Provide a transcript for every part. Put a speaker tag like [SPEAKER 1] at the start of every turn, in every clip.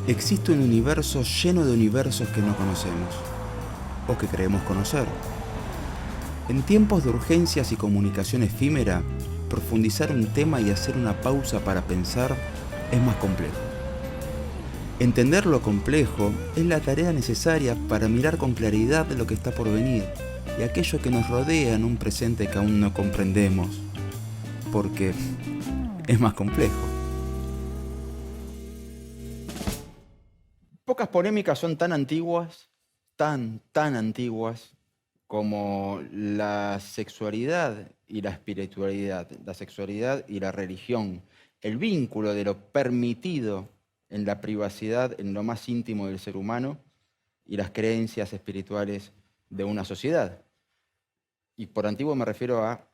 [SPEAKER 1] Existe un universo lleno de universos que no conocemos, o que creemos conocer. En tiempos de urgencias y comunicación efímera, profundizar un tema y hacer una pausa para pensar es más complejo. Entender lo complejo es la tarea necesaria para mirar con claridad lo que está por venir y aquello que nos rodea en un presente que aún no comprendemos, porque es más complejo. Pocas polémicas son tan antiguas, tan antiguas, como la sexualidad y la espiritualidad, la sexualidad y la religión, el vínculo de lo permitido en la privacidad, en lo más íntimo del ser humano, y las creencias espirituales de una sociedad. Y por antiguo me refiero a,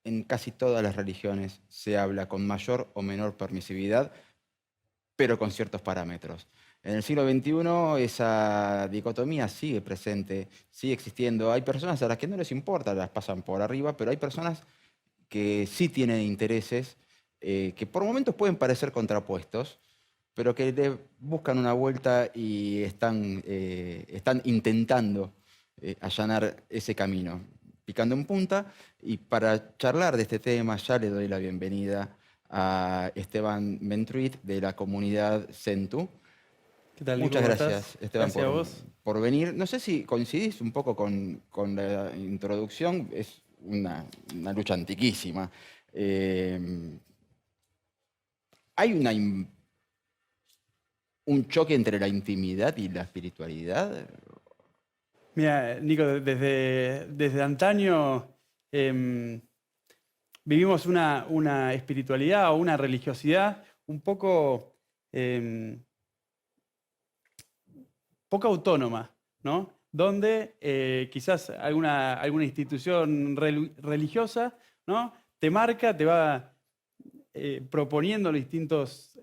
[SPEAKER 1] en casi todas las religiones se habla con mayor o menor permisividad, pero con ciertos parámetros. En el siglo XXI esa dicotomía sigue presente, sigue existiendo. Hay personas a las que no les importa, las pasan por arriba, pero hay personas que sí tienen intereses que por momentos pueden parecer contrapuestos, pero que le buscan una vuelta y están intentando allanar ese camino, picando en punta. Y para charlar de este tema ya le doy la bienvenida a Esteban Mentruit de la comunidad Centu.
[SPEAKER 2] ¿Qué tal, Nico?
[SPEAKER 1] Muchas
[SPEAKER 2] ¿Cómo estás?
[SPEAKER 1] gracias, Esteban,
[SPEAKER 2] Gracias a vos.
[SPEAKER 1] por venir. No sé si coincidís un poco con la introducción, es una lucha antiquísima. Eh, ¿Hay un choque entre la intimidad y la espiritualidad?
[SPEAKER 2] Mira, Nico, desde antaño em, vivimos una espiritualidad o una religiosidad un em, poco autónoma, ¿no? Donde quizás alguna institución religiosa, ¿no? Te marca, te va proponiendo los distintos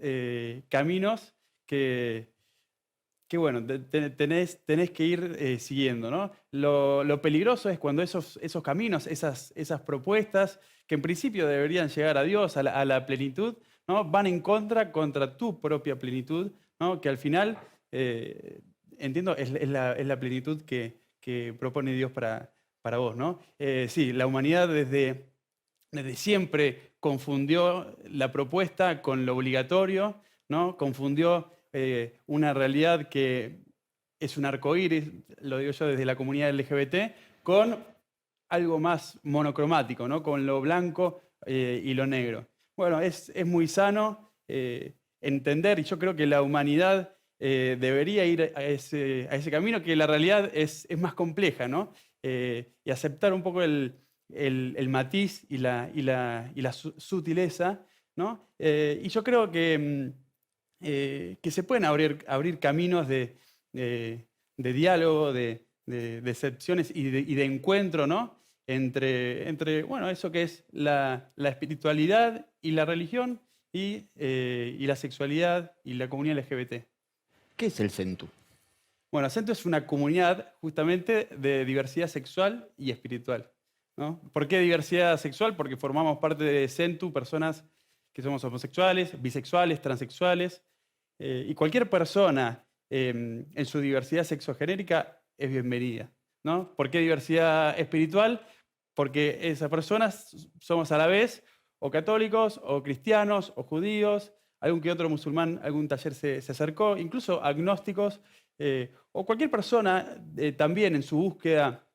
[SPEAKER 2] caminos que bueno, tenés que ir siguiendo, ¿no? Lo peligroso es cuando esos caminos, esas propuestas, que en principio deberían llegar a Dios, a la plenitud, ¿no? Van en contra tu propia plenitud, ¿no? Que al final, entiendo, es la plenitud que propone Dios para vos, ¿no? Sí, la humanidad desde siempre confundió la propuesta con lo obligatorio, ¿no? Confundió una realidad que es un arcoíris, lo digo yo desde la comunidad LGBT, con algo más monocromático, ¿no? Con lo blanco y lo negro. Bueno, es muy sano entender, y yo creo que la humanidad debería ir a ese camino, que la realidad es más compleja, ¿no? Y aceptar un poco el matiz y la sutileza, ¿no? Y yo creo que se pueden abrir caminos de diálogo, de excepciones y de encuentro, ¿no? Bueno, eso que es la espiritualidad y la religión y la sexualidad y la comunidad LGBT.
[SPEAKER 1] ¿Qué es el Centu?
[SPEAKER 2] Bueno, Acento es una comunidad justamente de diversidad sexual y espiritual, ¿no? ¿Por qué diversidad sexual? Porque formamos parte de Centu, personas que somos homosexuales, bisexuales, transexuales, y cualquier persona en su diversidad sexogenérica es bienvenida, ¿no? ¿Por qué diversidad espiritual? Porque esas personas somos a la vez o católicos, o cristianos, o judíos, algún que otro musulmán, algún taller se acercó, incluso agnósticos, o cualquier persona también en su búsqueda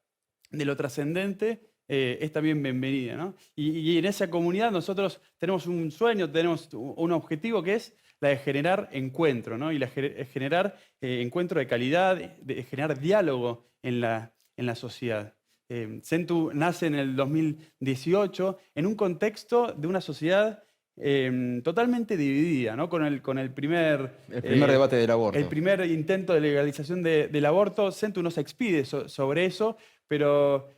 [SPEAKER 2] de lo trascendente, es también bienvenida, ¿no? Y en esa comunidad nosotros tenemos un sueño, tenemos un objetivo que es la de generar encuentro, ¿no? Y generar encuentro de calidad, de generar diálogo en la sociedad. Centu nace en el 2018 en un contexto de una sociedad totalmente dividida, ¿no? Con
[SPEAKER 1] El primer debate del
[SPEAKER 2] el
[SPEAKER 1] aborto.
[SPEAKER 2] primer intento de legalización del aborto. Centu no se expide sobre eso, pero,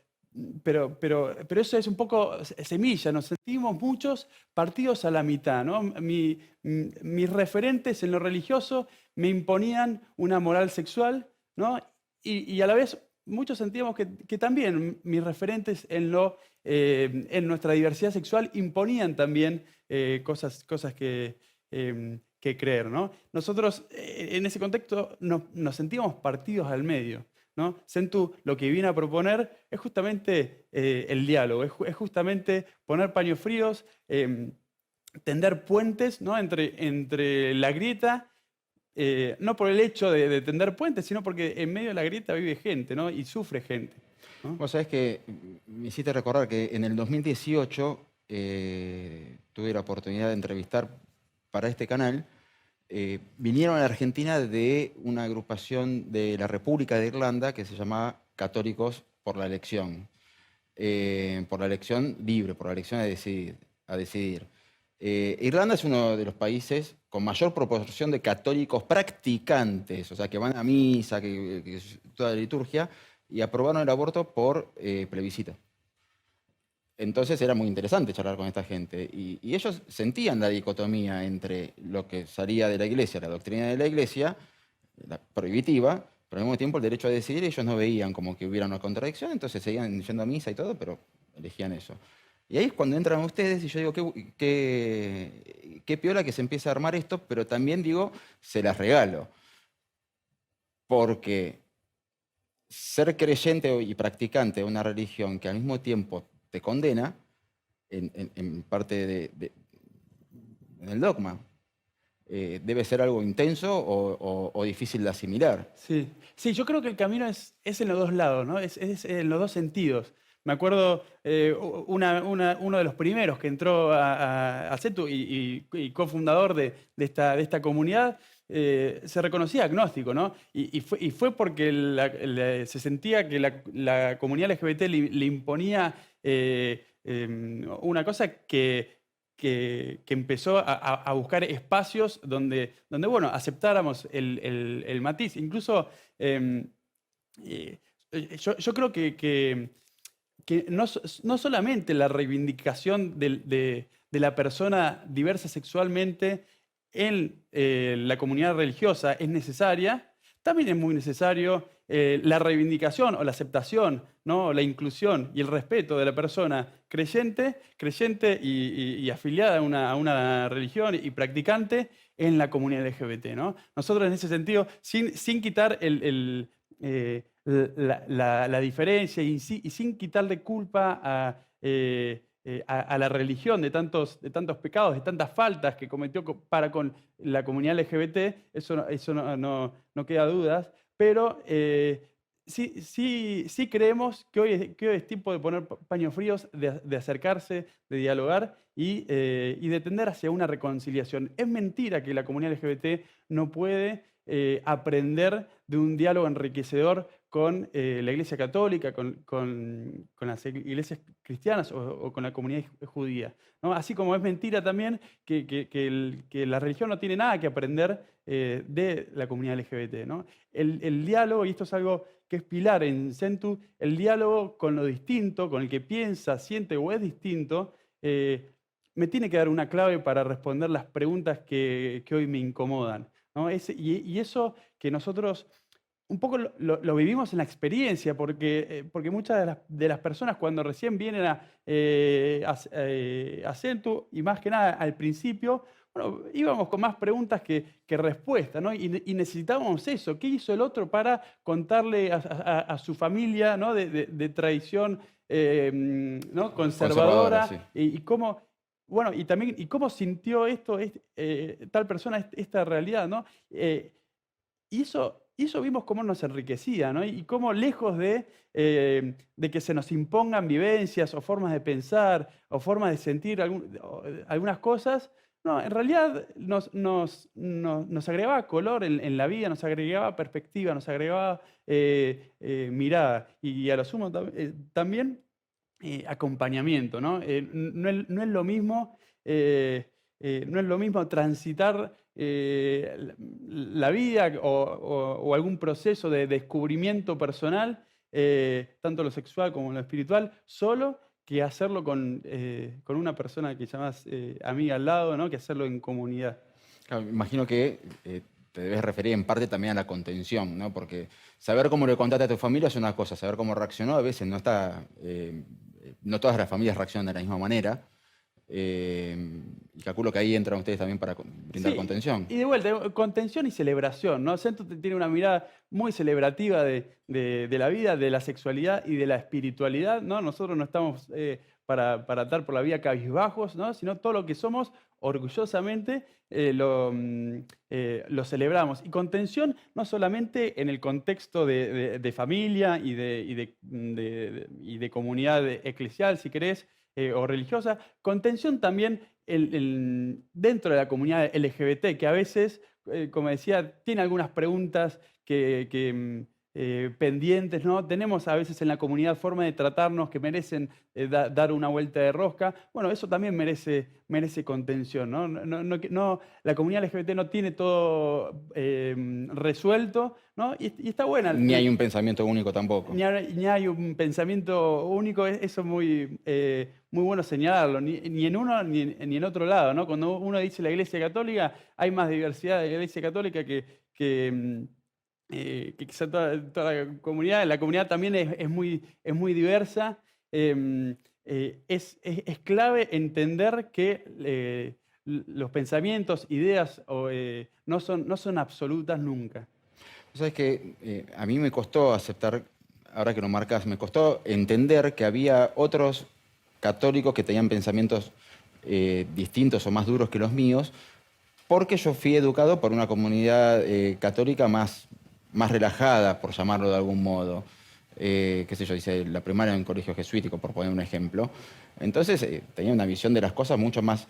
[SPEAKER 2] pero eso es un poco semilla. Nos sentimos muchos partidos a la mitad, ¿no? Mis referentes en lo religioso me imponían una moral sexual, ¿no? Y a la vez muchos sentíamos que también mis referentes en nuestra diversidad sexual imponían también cosas que creer, ¿no? Nosotros en ese contexto nos sentíamos partidos al medio, ¿no? Centu lo que viene a proponer es justamente el diálogo, es justamente poner paños fríos, tender puentes, ¿no? entre la grieta, no por el hecho de tender puentes, sino porque en medio de la grieta vive gente, ¿no? Y sufre gente, ¿no?
[SPEAKER 1] Vos sabés que me hiciste recordar que en el 2018 tuve la oportunidad de entrevistar para este canal. Vinieron a la Argentina de una agrupación de la República de Irlanda que se llamaba Católicos por la Elección libre, por la elección a decidir. Irlanda es uno de los países con mayor proporción de católicos practicantes, o sea, que van a misa, que toda la liturgia, y aprobaron el aborto por plebiscito. Entonces era muy interesante charlar con esta gente. Y ellos sentían la dicotomía entre lo que salía de la iglesia, la doctrina de la iglesia, la prohibitiva, pero al mismo tiempo el derecho a decidir. Ellos no veían como que hubiera una contradicción, entonces seguían yendo a misa y todo, pero elegían eso. Y ahí es cuando entran ustedes y yo digo, qué piola que se empieza a armar esto, pero también digo, se las regalo. Porque ser creyente y practicante de una religión que al mismo tiempo te condena, en parte en el dogma, debe ser algo intenso o difícil de asimilar.
[SPEAKER 2] Sí. Sí, yo creo que el camino es en los dos lados, ¿no? Es en los dos sentidos. Me acuerdo uno de los primeros que entró a CETU y cofundador de esta comunidad, se reconocía agnóstico, ¿no? Y fue porque se sentía que la comunidad LGBT le imponía una cosa que empezó a buscar espacios donde bueno, aceptáramos el matiz. Incluso yo creo que no solamente la reivindicación de la persona diversa sexualmente en la comunidad religiosa es necesaria, también es muy necesario la reivindicación o la aceptación, ¿no? La inclusión y el respeto de la persona creyente y afiliada a una religión y practicante en la comunidad LGBT, ¿no? Nosotros en ese sentido, sin quitar la diferencia y sin quitarle culpa a la religión de tantos pecados, de tantas faltas que cometió para con la comunidad LGBT, eso no queda dudas, pero sí creemos que hoy es tiempo de poner paños fríos, de acercarse, de dialogar y de tender hacia una reconciliación. Es mentira que la comunidad LGBT no puede aprender de un diálogo enriquecedor con la Iglesia Católica, con las iglesias cristianas o con la comunidad judía, ¿no? Así como es mentira también que la religión no tiene nada que aprender de la comunidad LGBT, ¿no? El diálogo, y esto es algo que es pilar en Centu, el diálogo con lo distinto, con el que piensa, siente o es distinto, me tiene que dar una clave para responder las preguntas que hoy me incomodan, ¿no? Y eso que nosotros un poco lo vivimos en la experiencia, porque muchas de las personas cuando recién vienen a Centu, y más que nada al principio, bueno, íbamos con más preguntas que respuestas, ¿no? Y necesitábamos eso. ¿Qué hizo el otro para contarle a su familia, ¿no? de tradición ¿no? conservadora?
[SPEAKER 1] Sí.
[SPEAKER 2] Y cómo, bueno, y también y cómo sintió esto, tal persona, esta realidad, ¿no? Y eso vimos cómo nos enriquecía, ¿no? Y cómo lejos de que se nos impongan vivencias o formas de pensar o formas de sentir algunas cosas, no, en realidad nos agregaba color en la vida, nos agregaba perspectiva, nos agregaba mirada y a lo sumo también acompañamiento, ¿no? No es lo mismo, no es lo mismo transitar la vida o algún proceso de descubrimiento personal, tanto lo sexual como lo espiritual, solo que hacerlo con una persona que llamás amiga al lado, ¿no? Que hacerlo en comunidad.
[SPEAKER 1] Claro, me imagino que te debes referir en parte también a la contención, ¿no? Porque saber cómo le contaste a tu familia es una cosa, saber cómo reaccionó a veces no está... no todas las familias reaccionan de la misma manera. Y calculo que ahí entran ustedes también para brindar
[SPEAKER 2] Sí,
[SPEAKER 1] contención.
[SPEAKER 2] y de vuelta, contención y celebración, ¿no? Centro tiene una mirada muy celebrativa de la vida, de la sexualidad y de la espiritualidad, ¿no? Nosotros no estamos para andar por la vida cabizbajos, ¿no? Sino todo lo que somos, orgullosamente lo celebramos. Y contención no solamente en el contexto de familia y de comunidad eclesial, si querés, o religiosa, contención también dentro de la comunidad LGBT, que a veces, como decía, tiene algunas preguntas pendientes, ¿no? Tenemos a veces en la comunidad formas de tratarnos que merecen dar una vuelta de rosca. Bueno, eso también merece contención, ¿no? La comunidad LGBT no tiene todo resuelto, ¿no? Y está buena.
[SPEAKER 1] Ni hay un pensamiento único tampoco.
[SPEAKER 2] Ni hay un pensamiento único, eso es muy bueno señalarlo, ni en uno ni en otro lado, ¿no? Cuando uno dice la Iglesia Católica, hay más diversidad de la Iglesia Católica que quizá toda la comunidad. La comunidad también es muy diversa. Es clave entender que los pensamientos, ideas no son absolutas nunca.
[SPEAKER 1] Sabes que a mí me costó aceptar, ahora que lo marcas, me costó entender que había otros católicos que tenían pensamientos distintos o más duros que los míos, porque yo fui educado por una comunidad católica más relajada, por llamarlo de algún modo. Qué sé yo, hice la primaria en un colegio jesuítico, por poner un ejemplo. Entonces tenía una visión de las cosas mucho más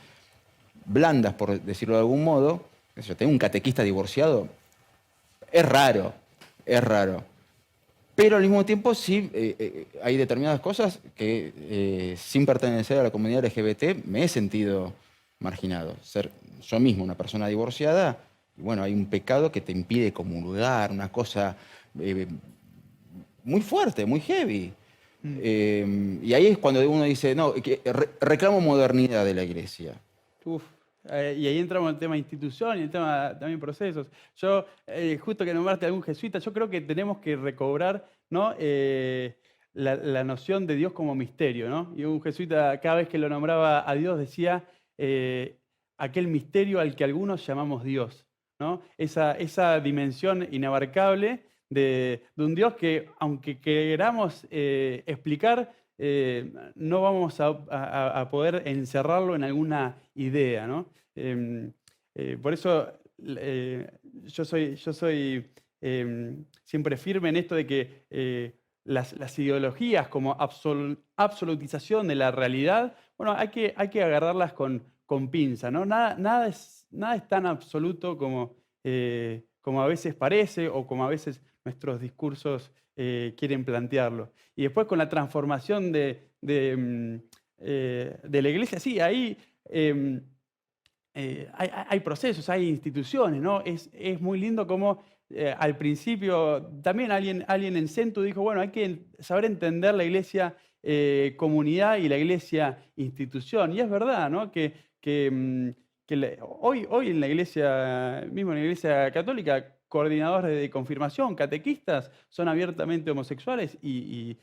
[SPEAKER 1] blandas, por decirlo de algún modo. Qué sé yo, tengo un catequista divorciado. Es raro, es raro. Pero al mismo tiempo sí hay determinadas cosas que sin pertenecer a la comunidad LGBT me he sentido marginado. Ser yo mismo una persona divorciada, y bueno, hay un pecado que te impide comulgar, una cosa muy fuerte, muy heavy.
[SPEAKER 2] Mm.
[SPEAKER 1] Y ahí es cuando uno dice, no, reclamo modernidad de la iglesia.
[SPEAKER 2] Uf, y ahí entramos en el tema institución y el tema también procesos. Yo, justo que nombraste a algún jesuita, yo creo que tenemos que recobrar, ¿no? La noción de Dios como misterio, ¿no? Y un jesuita, cada vez que lo nombraba a Dios, decía aquel misterio al que algunos llamamos Dios, ¿no? Esa dimensión inabarcable de un Dios que, aunque queramos explicar, no vamos a poder encerrarlo en alguna idea, ¿no? Por eso yo soy siempre firme en esto de que las ideologías como absolutización de la realidad, bueno, hay que agarrarlas con pinza, ¿no? Nada es tan absoluto como a veces parece o como a veces nuestros discursos quieren plantearlo. Y después con la transformación de la iglesia, sí, ahí hay procesos, hay instituciones, ¿no? Es muy lindo como al principio también alguien en Centu dijo, bueno, hay que saber entender la iglesia comunidad y la iglesia institución. Y es verdad, ¿no? Hoy en la iglesia, mismo en la iglesia católica, coordinadores de confirmación, catequistas, son abiertamente homosexuales y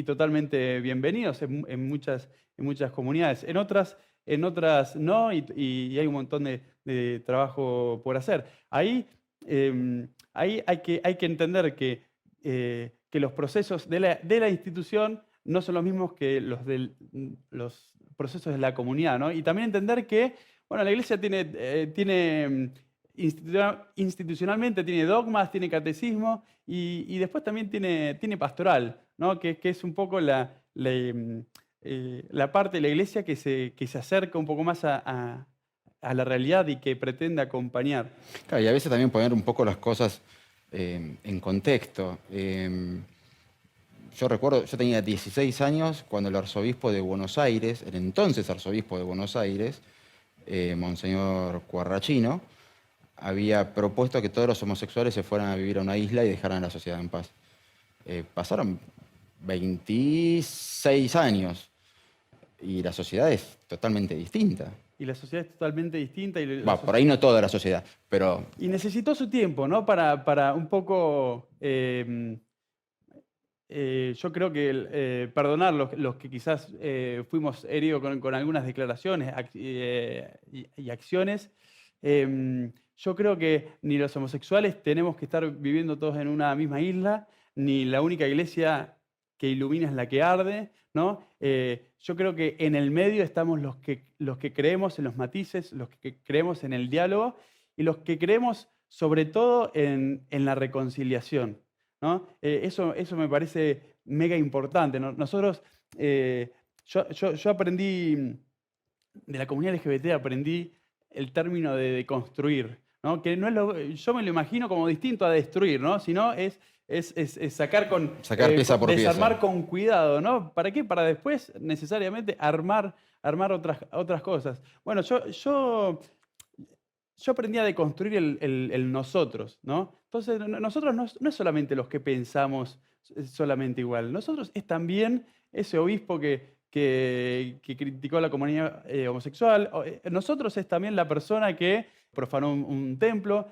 [SPEAKER 2] totalmente bienvenidos en muchas comunidades. En otras no, y hay un montón de trabajo por hacer. Ahí hay que entender que los procesos de la institución no son los mismos que los procesos de la comunidad, ¿no? Y también entender que, bueno, la iglesia institucionalmente tiene dogmas, tiene catecismo y después también tiene pastoral, ¿no? Que es un poco la parte de la iglesia que se acerca un poco más a la realidad y que pretende acompañar.
[SPEAKER 1] Claro, y a veces también poner un poco las cosas en contexto. Yo recuerdo, yo tenía 16 años cuando el arzobispo de Buenos Aires, el entonces arzobispo de Buenos Aires, Monseñor Cuarrachino, había propuesto que todos los homosexuales se fueran a vivir a una isla y dejaran a la sociedad en paz. Pasaron 26 años y la sociedad es totalmente distinta.
[SPEAKER 2] Y la sociedad es totalmente distinta.
[SPEAKER 1] Por ahí no toda la sociedad, pero...
[SPEAKER 2] Y necesitó su tiempo, ¿no? Para un poco yo creo que perdonar los que quizás fuimos heridos con algunas declaraciones y acciones, yo creo que ni los homosexuales tenemos que estar viviendo todos en una misma isla, ni la única iglesia que ilumina es la que arde, ¿no? Yo creo que en el medio estamos los que creemos en los matices, los que creemos en el diálogo y los que creemos sobre todo en la reconciliación, ¿no? Eso me parece mega importante, ¿no? Nosotros, yo aprendí, de la comunidad LGBT aprendí el término de deconstruir, ¿no? Que no es yo me lo imagino como distinto a destruir, ¿no? Sino es sacar
[SPEAKER 1] Sacar pieza por
[SPEAKER 2] desarmar
[SPEAKER 1] pieza.
[SPEAKER 2] con cuidado, ¿no? ¿Para qué? Para después necesariamente armar otras cosas. Bueno, yo aprendí a deconstruir el nosotros, ¿no? Entonces, nosotros no es solamente los que pensamos solamente igual. Nosotros es también ese obispo que criticó a la comunidad homosexual. Nosotros es también la persona que profanó un templo.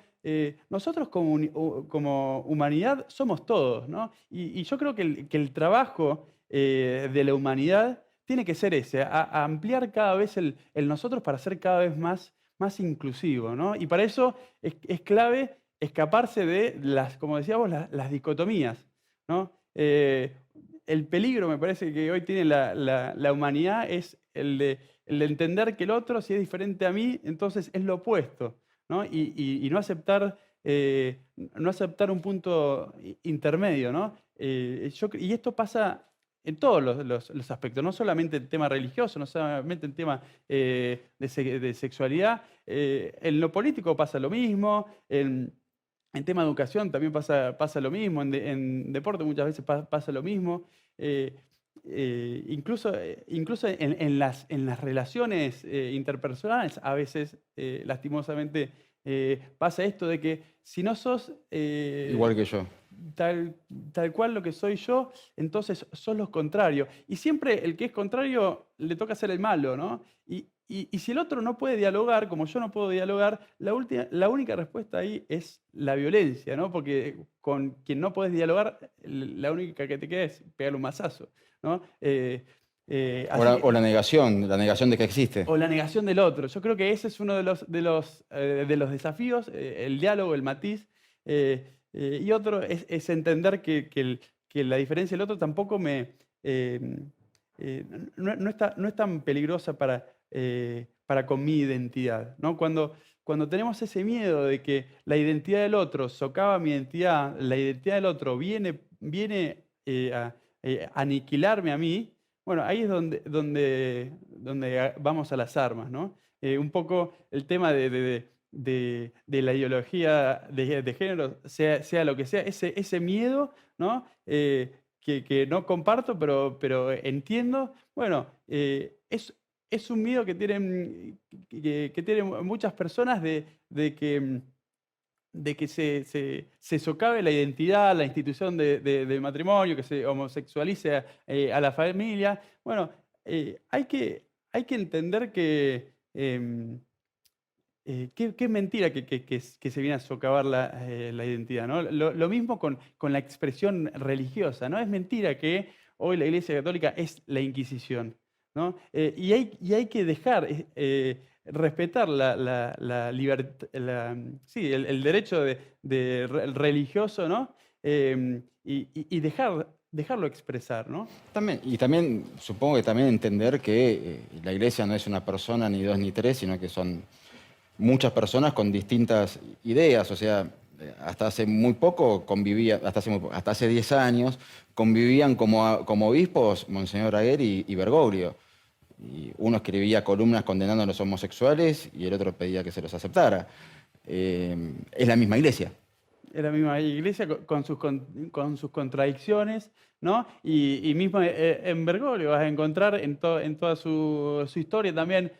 [SPEAKER 2] Nosotros como humanidad somos todos, ¿no? Y yo creo que el trabajo de la humanidad tiene que ser ese, a ampliar cada vez el nosotros para ser cada vez más inclusivo, ¿no? Y para eso es clave escaparse de como decíamos, las dicotomías, ¿no? El peligro, me parece, que hoy tiene la humanidad es el de entender que el otro, si es diferente a mí, entonces es lo opuesto, ¿no? Y no aceptar un punto intermedio, ¿no? Y esto pasa en todos los aspectos, no solamente el tema religioso, no solamente el tema de sexualidad. En lo político pasa lo mismo, en tema de educación también pasa lo mismo, en deporte muchas veces pasa lo mismo. eh, incluso en las relaciones interpersonales, a veces, lastimosamente, pasa esto de que si no sos
[SPEAKER 1] Igual que yo.
[SPEAKER 2] tal, tal cual lo que soy yo, entonces sos lo contrario. Y siempre el que es contrario le toca ser el malo, ¿no? Y si el otro no puede dialogar, como yo no puedo dialogar, la única respuesta ahí es la violencia, ¿no? Porque con quien no puedes dialogar, la única que te queda es pegarle un mazazo, ¿no?
[SPEAKER 1] O la negación de que existe.
[SPEAKER 2] O la negación del otro. Yo creo que ese es uno de los desafíos, el diálogo, el matiz. Y otro es entender que la diferencia del otro tampoco eh, no es tan peligrosa para con mi identidad, ¿no? Cuando tenemos ese miedo de que la identidad del otro socava mi identidad, la identidad del otro viene a aniquilarme a mí, bueno, ahí es donde vamos a las armas, ¿no? Un poco el tema de la ideología de género, sea lo que sea, ese miedo, ¿no? Que no comparto, pero entiendo. Bueno, es un miedo que tienen muchas personas de que se socave la identidad, la institución del matrimonio, que se homosexualice a la familia. Bueno, hay que entender que es mentira que se viene a socavar la identidad, ¿no? Lo mismo con la expresión religiosa, ¿no? Es mentira que hoy la Iglesia Católica es la Inquisición, ¿no? Y hay que dejar, respetar sí, el derecho religioso, ¿no? Y dejarlo expresar, ¿no?
[SPEAKER 1] También supongo que también entender que la iglesia no es una persona, ni dos, ni tres, sino que son muchas personas con distintas ideas. O sea, hasta hace muy poco hasta hace 10 años, convivían como obispos Monseñor Aguer y Bergoglio. Y uno escribía columnas condenando a los homosexuales y el otro pedía que se los aceptara. Es la misma iglesia.
[SPEAKER 2] Es la misma iglesia con sus contradicciones, ¿no? Y mismo en Bergoglio vas a encontrar en toda su historia también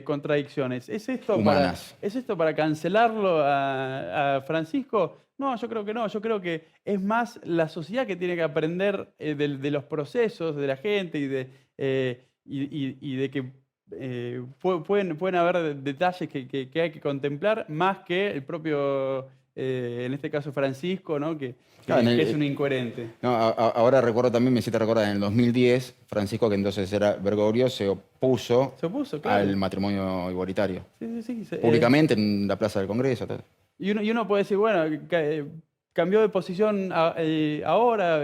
[SPEAKER 2] contradicciones.
[SPEAKER 1] Humanas.
[SPEAKER 2] ¿Es esto para cancelarlo a Francisco? No, yo creo que no. Yo creo que es más la sociedad que tiene que aprender de los procesos de la gente y de que pueden haber detalles que hay que contemplar más que el propio en este caso Francisco, ¿no?
[SPEAKER 1] Claro,
[SPEAKER 2] Que es un incoherente.
[SPEAKER 1] no, ahora recuerdo también, me hiciste recordar, en el 2010, Francisco, que entonces era Bergoglio, se opuso
[SPEAKER 2] Se opuso,
[SPEAKER 1] al
[SPEAKER 2] claro.
[SPEAKER 1] matrimonio igualitario,
[SPEAKER 2] Sí, sí, sí.
[SPEAKER 1] públicamente en la Plaza del Congreso. Tal.
[SPEAKER 2] Y uno puede decir, bueno, cambió de posición ahora,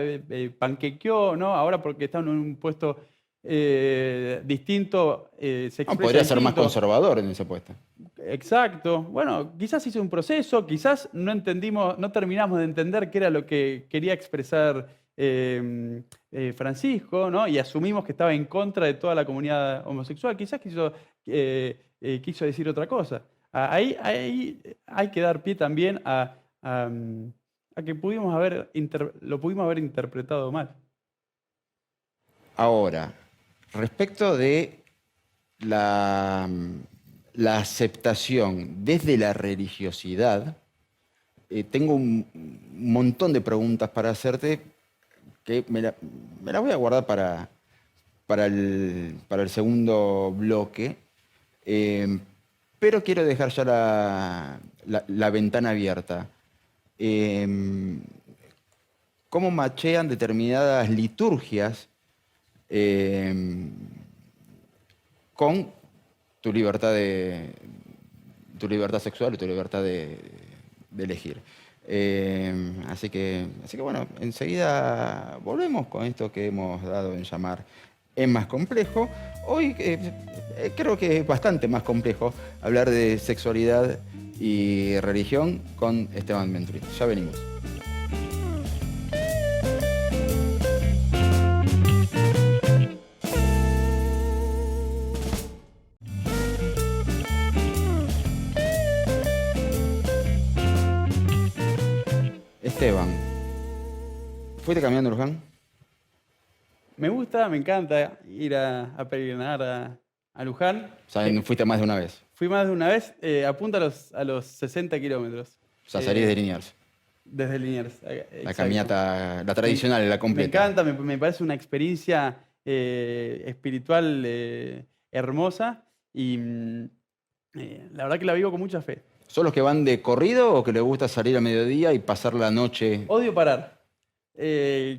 [SPEAKER 2] panquequeó, ¿no? Ahora porque está en un puesto distinto, se
[SPEAKER 1] No,
[SPEAKER 2] expresa
[SPEAKER 1] podría ser más
[SPEAKER 2] distinto.
[SPEAKER 1] conservador en ese puesto.
[SPEAKER 2] Exacto. Bueno, quizás hizo un proceso, quizás no entendimos, no terminamos de entender qué era lo que quería expresar Francisco, ¿no? Y asumimos que estaba en contra de toda la comunidad homosexual. Quizás quiso decir otra cosa. Ahí hay que dar pie también a que lo pudimos haber interpretado mal.
[SPEAKER 1] Ahora, respecto de la, la aceptación desde la religiosidad, tengo un montón de preguntas para hacerte que me las voy a guardar para el segundo bloque, eh, pero quiero dejar ya la ventana abierta. Eh, ¿Cómo machean determinadas liturgias eh, con tu libertad tu libertad sexual y tu libertad de elegir? Así que bueno, enseguida volvemos con esto que hemos dado en llamar Es más complejo. Hoy creo que es bastante más complejo hablar de sexualidad y religión con Esteban Venturi. Ya venimos. Esteban, ¿fuiste caminando, Luján?
[SPEAKER 2] Me gusta, me encanta ir a peregrinar a Luján.
[SPEAKER 1] O sea, fuiste más de una vez.
[SPEAKER 2] Fui más de una vez, apunta a los 60 kilómetros.
[SPEAKER 1] O sea, salís de Liniers.
[SPEAKER 2] Desde Liniers.
[SPEAKER 1] La
[SPEAKER 2] Exacto.
[SPEAKER 1] caminata, la tradicional, la
[SPEAKER 2] Me
[SPEAKER 1] completa.
[SPEAKER 2] encanta, me parece una experiencia espiritual hermosa y la verdad que la vivo con mucha fe.
[SPEAKER 1] ¿Son los que van de corrido o que les gusta salir a mediodía y pasar la noche?
[SPEAKER 2] Odio parar.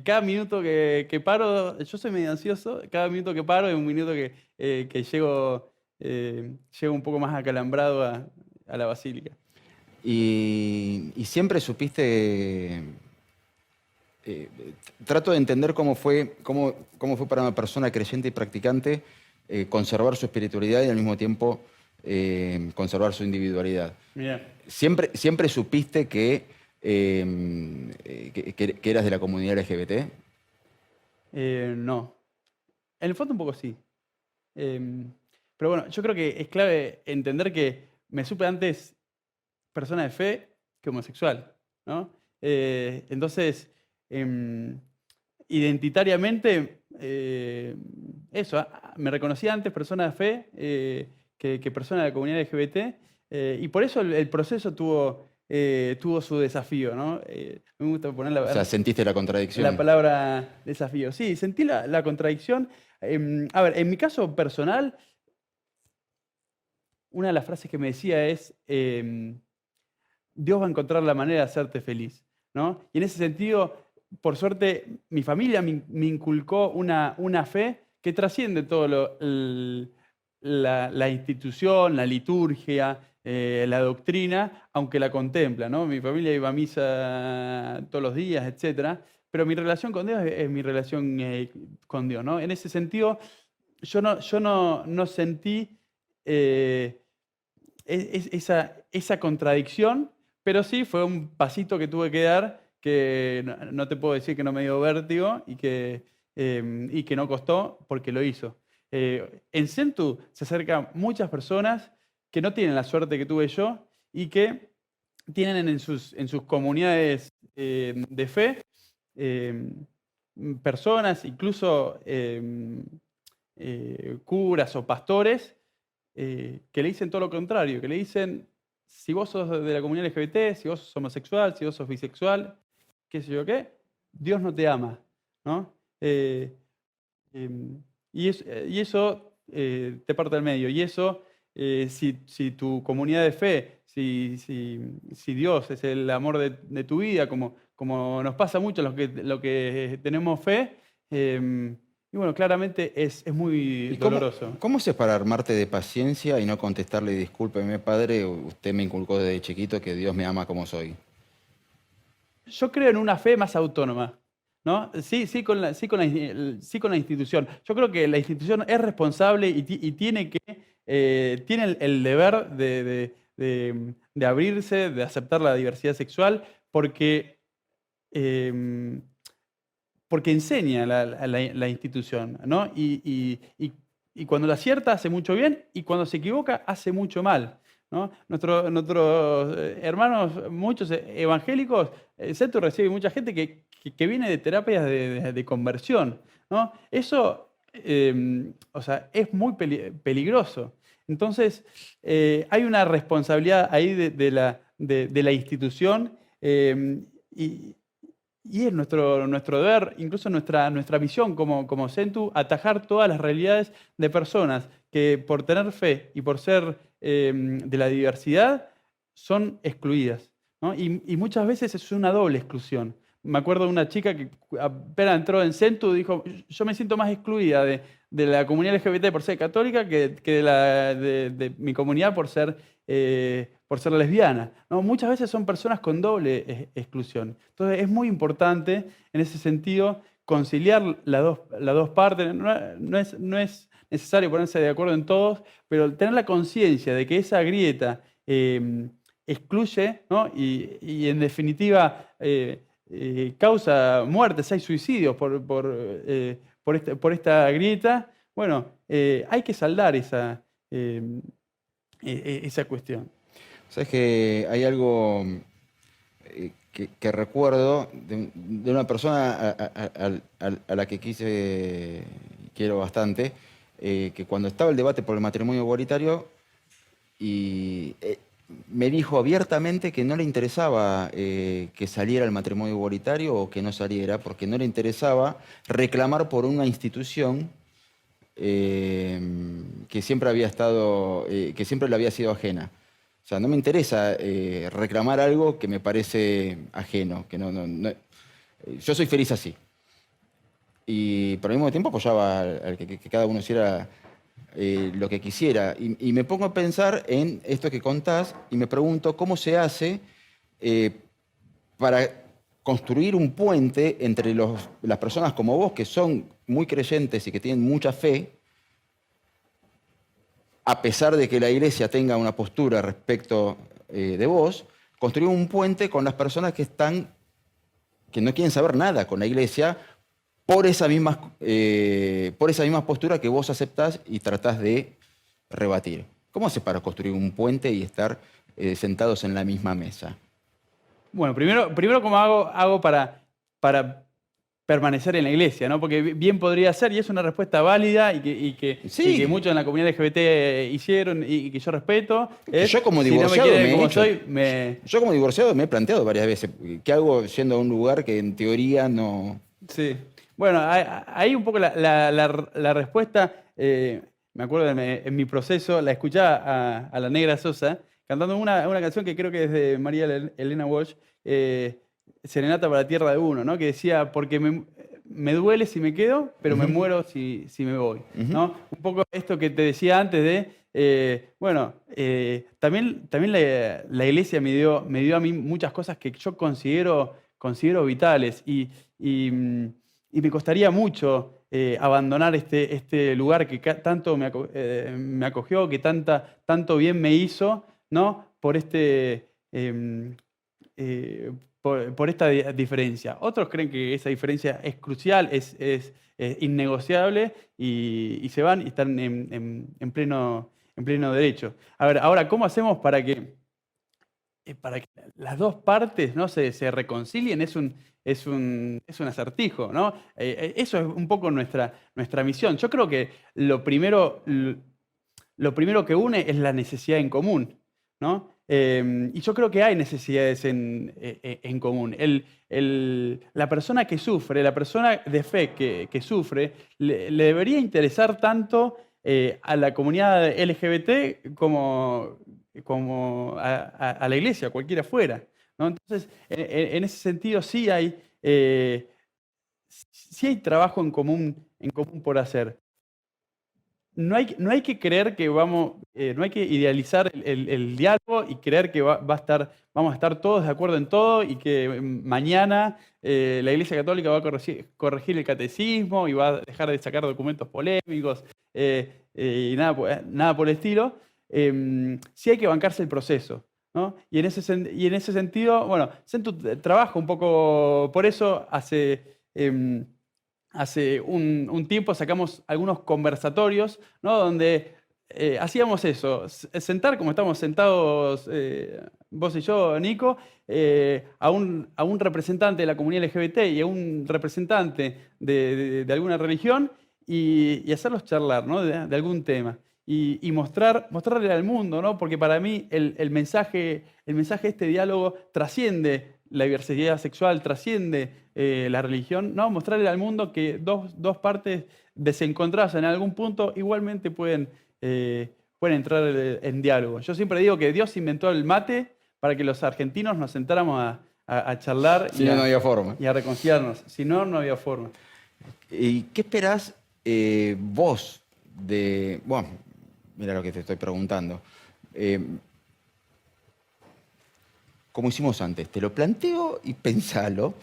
[SPEAKER 2] Cada minuto que paro, yo soy medio ansioso, cada minuto que paro es un minuto que llego un poco más acalambrado a la basílica.
[SPEAKER 1] Y siempre supiste. eh, Trato de entender cómo fue para una persona creyente y practicante conservar su espiritualidad y al mismo tiempo conservar su individualidad.
[SPEAKER 2] Mira,
[SPEAKER 1] ¿Siempre supiste que eras de la comunidad LGBT?
[SPEAKER 2] no. En el fondo un poco sí. Pero bueno, yo creo que es clave entender que me supe antes persona de fe que homosexual, ¿no? Entonces, identitariamente, me reconocí antes persona de fe que persona de la comunidad LGBT, y por eso el proceso tuvo su desafío, ¿no? Me gusta poner
[SPEAKER 1] O sea, ¿sentiste la
[SPEAKER 2] la
[SPEAKER 1] contradicción?
[SPEAKER 2] palabra desafío. Sí, sentí la contradicción. A ver, en mi caso personal, una de las frases que me decía es, Dios va a encontrar la manera de hacerte feliz, ¿no? Y en ese sentido, por suerte, mi familia me inculcó una fe que trasciende todo la institución, la liturgia, la doctrina, aunque la contempla, ¿no? Mi familia iba a misa todos los días, etc. Pero mi relación con Dios es mi relación con Dios, ¿no? En ese sentido, yo no sentí esa contradicción, pero sí fue un pasito que tuve que dar que no te puedo decir que no me dio vértigo y que no costó porque lo hizo. En Centu se acercan muchas personas que no tienen la suerte que tuve yo y que tienen en sus comunidades de fe personas, incluso curas o pastores, que le dicen todo lo contrario, que le dicen, si vos sos de la comunidad LGBT, si vos sos homosexual, si vos sos bisexual, qué sé yo qué, Dios no te ama, ¿no? Y eso te parte al medio. Y eso si tu comunidad de fe, si Dios es el amor de tu vida, como nos pasa mucho a los que tenemos fe, y bueno, claramente es muy
[SPEAKER 1] ¿Y cómo,
[SPEAKER 2] doloroso.
[SPEAKER 1] cómo haces para armarte de paciencia y no contestarle, discúlpeme, padre, usted me inculcó desde chiquito que Dios me ama como soy?
[SPEAKER 2] Yo creo en una fe más autónoma, ¿no? Sí con la institución. Yo creo que la institución es responsable y tiene el deber de abrirse, de aceptar la diversidad sexual, porque, em, porque enseña la institución, ¿no? Y cuando la acierta hace mucho bien y cuando se equivoca hace mucho mal, ¿no? Nuestros hermanos, muchos evangélicos, Centro recibe mucha gente que viene de terapias de conversión, ¿no? Eso, o sea, es muy peligroso. Entonces, hay una responsabilidad ahí de la institución, y, y es nuestro deber, incluso nuestra misión como Centu, atajar todas las realidades de personas que por tener fe y por ser de la diversidad son excluidas, ¿no? Y muchas veces es una doble exclusión. Me acuerdo de una chica que apenas entró en Centu dijo, yo me siento más excluida de la comunidad LGBT por ser católica que de mi comunidad por ser lesbiana, ¿no? Muchas veces son personas con doble exclusión. Entonces es muy importante en ese sentido conciliar las dos partes. No es necesario ponerse de acuerdo en todos, pero tener la conciencia de que esa grieta excluye, ¿no? Y en definitiva causa muertes, hay suicidios por esta grieta. Bueno, hay que saldar esa cuestión.
[SPEAKER 1] Sabes que hay algo que recuerdo de una persona a la que quiero bastante, que cuando estaba el debate por el matrimonio igualitario, y me dijo abiertamente que no le interesaba que saliera el matrimonio igualitario o que no saliera, porque no le interesaba reclamar por una institución que siempre había estado, que siempre le había sido ajena. O sea, no me interesa reclamar algo que me parece ajeno, que yo soy feliz así. Pero al mismo tiempo apoyaba que cada uno hiciera lo que quisiera. Y me pongo a pensar en esto que contás y me pregunto cómo se hace para construir un puente entre las personas como vos, que son muy creyentes y que tienen mucha fe, a pesar de que la iglesia tenga una postura respecto de vos, construir un puente con las personas que no quieren saber nada con la iglesia por esa misma postura que vos aceptás y tratás de rebatir. ¿Cómo haces para construir un puente y estar sentados en la misma mesa?
[SPEAKER 2] Bueno, primero ¿cómo hago para permanecer en la iglesia, ¿no? Porque bien podría ser, y es una respuesta válida y que
[SPEAKER 1] Sí,
[SPEAKER 2] muchos en la comunidad LGBT hicieron y que yo respeto, es,
[SPEAKER 1] yo como
[SPEAKER 2] si no me
[SPEAKER 1] divorciado
[SPEAKER 2] quieren
[SPEAKER 1] me he
[SPEAKER 2] como
[SPEAKER 1] hecho.
[SPEAKER 2] soy,
[SPEAKER 1] Yo como divorciado me he planteado varias veces, ¿qué hago yendo a un lugar que en teoría no?
[SPEAKER 2] Sí. Bueno, ahí un poco la respuesta, me acuerdo en mi proceso, la escuchaba a la Negra Sosa cantando una canción que creo que es de María Elena Walsh, Serenata para la Tierra de Uno, ¿no? Que decía, porque me duele si me quedo, pero me
[SPEAKER 1] Ujú,
[SPEAKER 2] muero si me voy,
[SPEAKER 1] ujú.
[SPEAKER 2] ¿no? Un poco esto que te decía antes de, también la iglesia me dio a mí muchas cosas que yo considero vitales y me costaría mucho abandonar este lugar que tanto me acogió, que tanto bien me hizo, ¿no? Em, por esta diferencia. Otros creen que esa diferencia es crucial, es innegociable y se van y están en pleno derecho. A ver, ahora, ¿cómo hacemos para que las dos partes, ¿no? se reconcilien? Es un acertijo, ¿no? Eso es un poco nuestra misión. Yo creo que lo primero que une es la necesidad en común, ¿no? Y yo creo que hay necesidades en común. La persona que sufre, la persona de fe que sufre, le debería interesar tanto a la comunidad LGBT como a la iglesia, cualquiera fuera, ¿no? Entonces, en ese sentido sí hay trabajo en común por hacer. No hay que creer que no hay que idealizar el diálogo y creer que vamos a estar todos de acuerdo en todo y que mañana la Iglesia Católica va a corregir el catecismo y va a dejar de sacar documentos polémicos y nada por el estilo. Sí hay que bancarse el proceso, ¿no? Y en ese sentido, bueno, Centu trabaja un poco por eso. Hace un tiempo sacamos algunos conversatorios, ¿no? Donde hacíamos eso, sentar como estamos sentados vos y yo, Nico, a un representante de la comunidad LGBT y a un representante de alguna religión y hacerlos charlar, ¿no? De algún tema. Y mostrarle al mundo, ¿no? Porque para mí el mensaje de este diálogo trasciende la diversidad sexual, trasciende la religión, ¿no? Mostrarle al mundo que dos partes desencontradas en algún punto igualmente pueden entrar en diálogo. Yo siempre digo que Dios inventó el mate para que los argentinos nos sentáramos a charlar
[SPEAKER 1] Si no, no había forma.
[SPEAKER 2] y a reconciliarnos. Si no, no había forma.
[SPEAKER 1] ¿Y qué esperás vos de... Bueno, mira lo que te estoy preguntando. Como hicimos antes, te lo planteo y pensalo,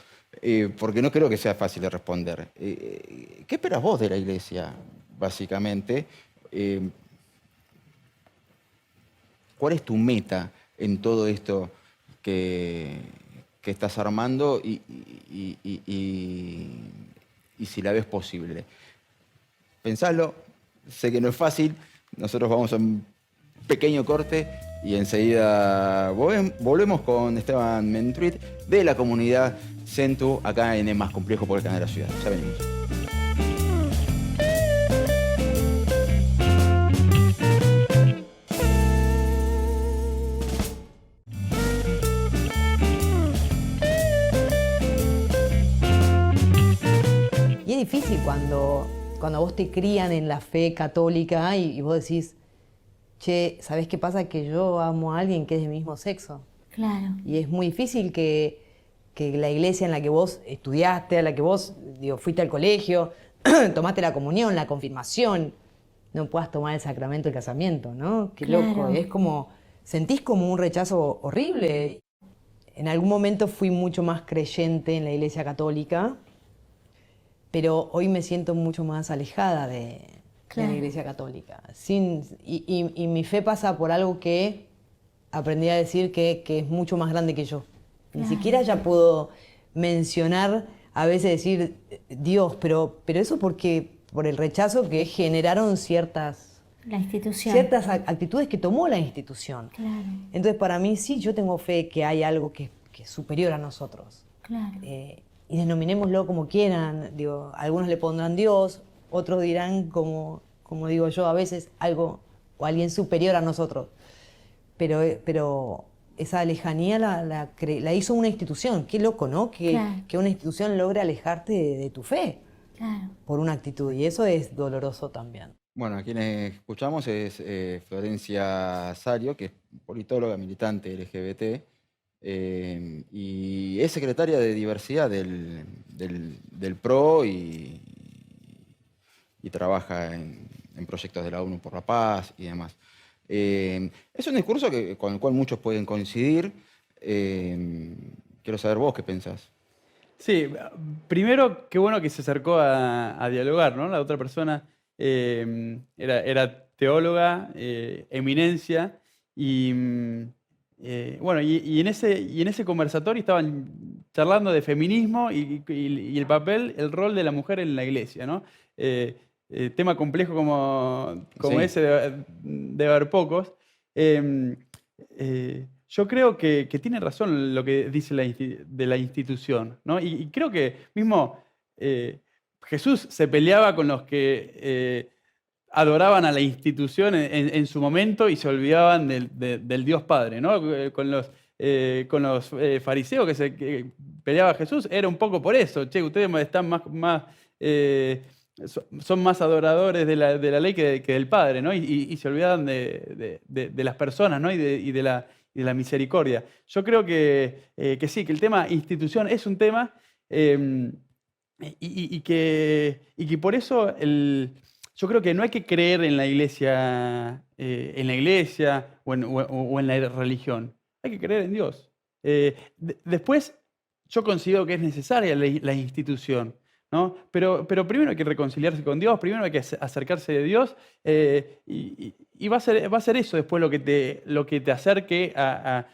[SPEAKER 1] porque no creo que sea fácil de responder. ¿Qué esperas vos de la iglesia, básicamente? ¿Cuál es tu meta en todo esto que estás armando y si la ves posible? Pensalo, sé que no es fácil, nosotros vamos a un pequeño corte y enseguida volvemos con Esteban Mentruit de la comunidad Centu, acá en el Más Complejo por el Canal de la Ciudad. Ya venimos.
[SPEAKER 3] Y es difícil cuando vos te crían en la fe católica y vos decís, che, ¿sabés qué pasa? Que yo amo a alguien que es del mismo sexo.
[SPEAKER 4] Claro.
[SPEAKER 3] Y es muy difícil que la iglesia en la que vos estudiaste, a la que vos fuiste al colegio, tomaste la comunión, la confirmación, no puedas tomar el sacramento del casamiento, ¿no? Qué loco.
[SPEAKER 4] Claro.
[SPEAKER 3] Es como, sentís como un rechazo horrible. En algún momento fui mucho más creyente en la iglesia católica, pero hoy me siento mucho más alejada de la iglesia católica. Y mi fe pasa por algo que aprendí a decir que es mucho más grande que yo. Ni siquiera ya puedo mencionar, a veces decir Dios, pero eso por el rechazo que generaron ciertas actitudes que tomó la institución.
[SPEAKER 4] Claro.
[SPEAKER 3] Entonces, para mí sí, yo tengo fe que hay algo que es superior a nosotros.
[SPEAKER 4] Claro.
[SPEAKER 3] Y denominémoslo como quieran. Algunos le pondrán Dios, otros dirán, como digo yo, a veces algo o alguien superior a nosotros. Pero esa lejanía la hizo una institución. Qué loco, ¿no? Que una institución logre alejarte de tu fe por una actitud. Y eso es doloroso también.
[SPEAKER 1] Bueno, a quienes escuchamos es Florencia Sario, que es politóloga, militante LGBT, y es secretaria de diversidad del PRO y trabaja en proyectos de la ONU por la Paz y demás. Es un discurso con el cual muchos pueden coincidir. Quiero saber vos qué pensás.
[SPEAKER 2] Sí, primero, qué bueno que se acercó a dialogar, ¿no? La otra persona era teóloga, eminencia, y bueno, y en ese conversatorio estaban charlando de feminismo y el rol de la mujer en la iglesia, ¿no? Tema complejo como
[SPEAKER 1] Sí.
[SPEAKER 2] ese de haber pocos. Yo creo que tiene razón lo que dice de la institución, ¿no? Y creo que mismo Jesús se peleaba con los que adoraban a la institución en su momento y se olvidaban del Dios Padre, ¿no? Con los fariseos que peleaba Jesús, era un poco por eso. Che, ustedes están más son más adoradores de la ley que del Padre, ¿no? Y se olvidan de las personas, ¿no? Y de la misericordia. Yo creo que sí, que el tema institución es un tema y que por eso yo creo que no hay que creer en la iglesia o en la religión. Hay que creer en Dios. Después, yo considero que es necesaria la institución, ¿no? Pero primero hay que reconciliarse con Dios, primero hay que acercarse de Dios, y va a ser eso después lo que te acerque a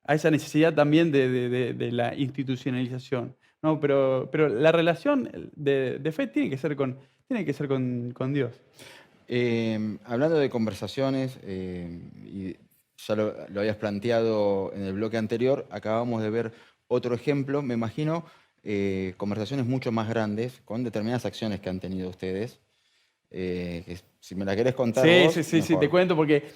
[SPEAKER 2] esa necesidad también de la institucionalización, ¿no? Pero la relación de fe tiene que ser con Dios.
[SPEAKER 1] Hablando de conversaciones, y ya lo habías planteado en el bloque anterior, acabamos de ver otro ejemplo, me imagino, conversaciones mucho más grandes con determinadas acciones que han tenido ustedes. Que si me la querés contar vos,
[SPEAKER 2] Sí,
[SPEAKER 1] mejor.
[SPEAKER 2] te cuento porque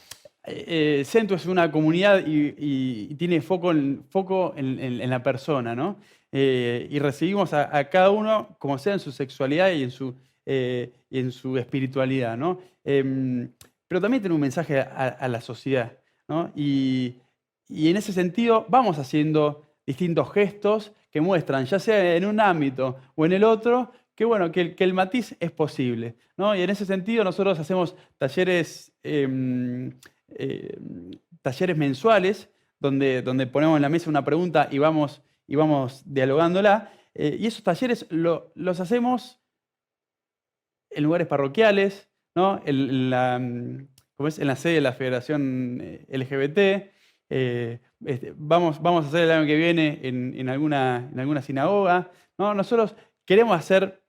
[SPEAKER 2] Centu es una comunidad y tiene foco en la persona, ¿no? Y recibimos a cada uno como sea en su sexualidad y en su espiritualidad, ¿no? Pero también tiene un mensaje a la sociedad, ¿no? Y en ese sentido vamos haciendo distintos gestos que muestran, ya sea en un ámbito o en el otro, que bueno, que el matiz es posible, ¿no? Y en ese sentido nosotros hacemos talleres mensuales donde ponemos en la mesa una pregunta y vamos dialogándola. Y esos talleres los hacemos en lugares parroquiales, ¿no? ¿Cómo es? En la sede de la Federación LGBT. Vamos a hacer el año que viene en alguna sinagoga, ¿no? Nosotros queremos hacer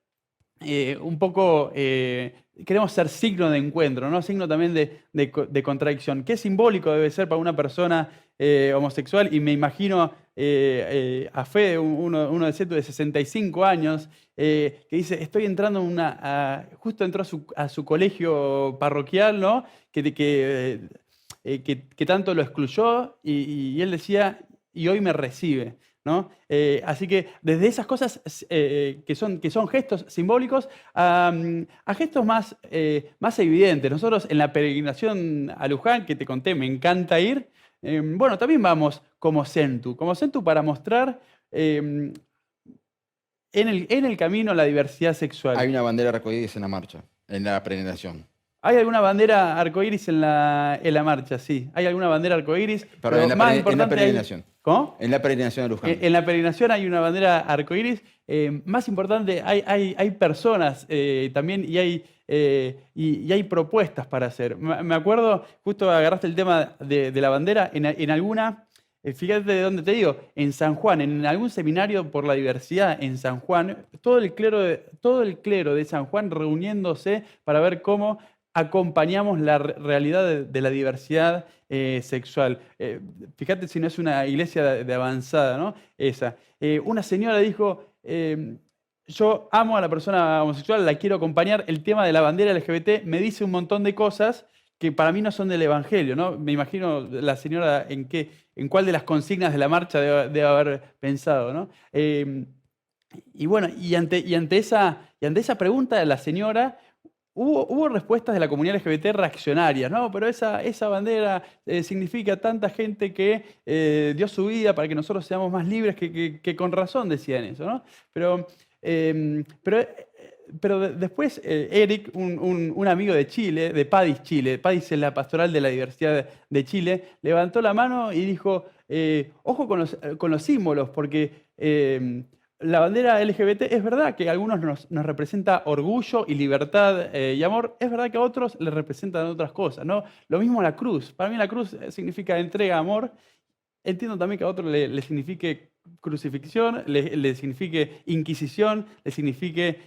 [SPEAKER 2] un poco, queremos ser signo de encuentro, ¿no? Signo también de contradicción. Qué simbólico debe ser para una persona homosexual, y me imagino a Fede, uno de Centu de 65 años, que dice, estoy entrando justo entró a su colegio parroquial, ¿no? Que tanto lo excluyó, y él decía, y hoy me recibe, ¿no? Así que desde esas cosas que son gestos simbólicos a gestos más evidentes. Nosotros en la peregrinación a Luján, que te conté, me encanta ir, bueno, también vamos como Centu para mostrar en el camino la diversidad sexual.
[SPEAKER 1] Hay una bandera arcoíris en la marcha, en la peregrinación.
[SPEAKER 2] Hay alguna bandera arcoíris en la marcha, sí. Hay alguna bandera arcoíris.
[SPEAKER 1] Pero en la peregrinación.
[SPEAKER 2] ¿Cómo?
[SPEAKER 1] En la peregrinación de Luján.
[SPEAKER 2] En la peregrinación hay una bandera arcoíris. Más importante, hay personas también y hay propuestas para hacer. Me acuerdo, justo agarraste el tema de la bandera, en alguna, fíjate de dónde te digo, en San Juan, en algún seminario por la diversidad en San Juan, todo el clero de San Juan reuniéndose para ver cómo acompañamos la realidad de la diversidad sexual. Fíjate si no es una iglesia de avanzada, ¿no? Esa. Una señora dijo, yo amo a la persona homosexual, la quiero acompañar, el tema de la bandera LGBT me dice un montón de cosas que para mí no son del Evangelio, ¿no? Me imagino la señora en cuál de las consignas de la marcha debe haber pensado, ¿no? Y bueno, y ante esa pregunta de la señora, hubo respuestas de la comunidad LGBT reaccionarias, ¿no? Pero esa bandera significa tanta gente que dio su vida para que nosotros seamos más libres, que con razón decían eso, ¿no? Pero después Eric, un amigo de Chile, de Padis Chile, Padis es la pastoral de la diversidad de Chile, levantó la mano y dijo, ojo con los símbolos, porque la bandera LGBT es verdad que a algunos nos representa orgullo y libertad y amor, es verdad que a otros les representan otras cosas, ¿no? Lo mismo la cruz. Para mí la cruz significa entrega, amor. Entiendo también que a otros le signifique crucifixión, le signifique inquisición, le signifique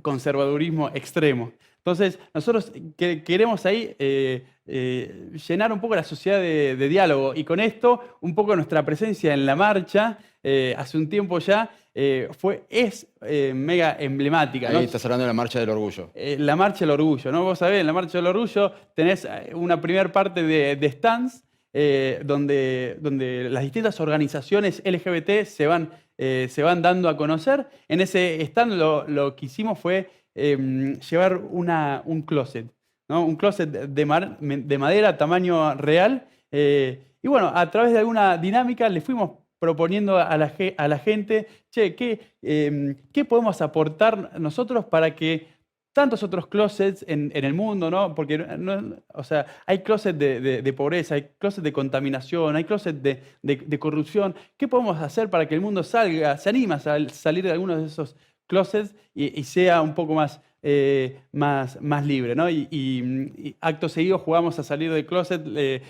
[SPEAKER 2] conservadurismo extremo. Entonces, nosotros queremos ahí llenar un poco la sociedad de diálogo, y con esto un poco nuestra presencia en la marcha, hace un tiempo ya, es mega emblemática, ¿no?
[SPEAKER 1] Ahí estás hablando de la marcha del orgullo.
[SPEAKER 2] La marcha del orgullo, ¿no? Vos sabés, en la marcha del orgullo tenés una primera parte de stands, donde las distintas organizaciones LGBT se van dando a conocer. En ese stand lo que hicimos fue llevar un closet, ¿no? Un closet de madera tamaño real. Y bueno, a través de alguna dinámica le fuimos proponiendo a la gente, che, ¿qué podemos aportar nosotros para que tantos otros closets en el mundo, ¿no? Porque o sea, hay closets de pobreza, hay closets de contaminación, hay closets de corrupción. ¿Qué podemos hacer para que el mundo salga, se anime a salir de algunos de esos closets y sea un poco más libre, ¿no? Y acto seguido jugamos a salir del closet,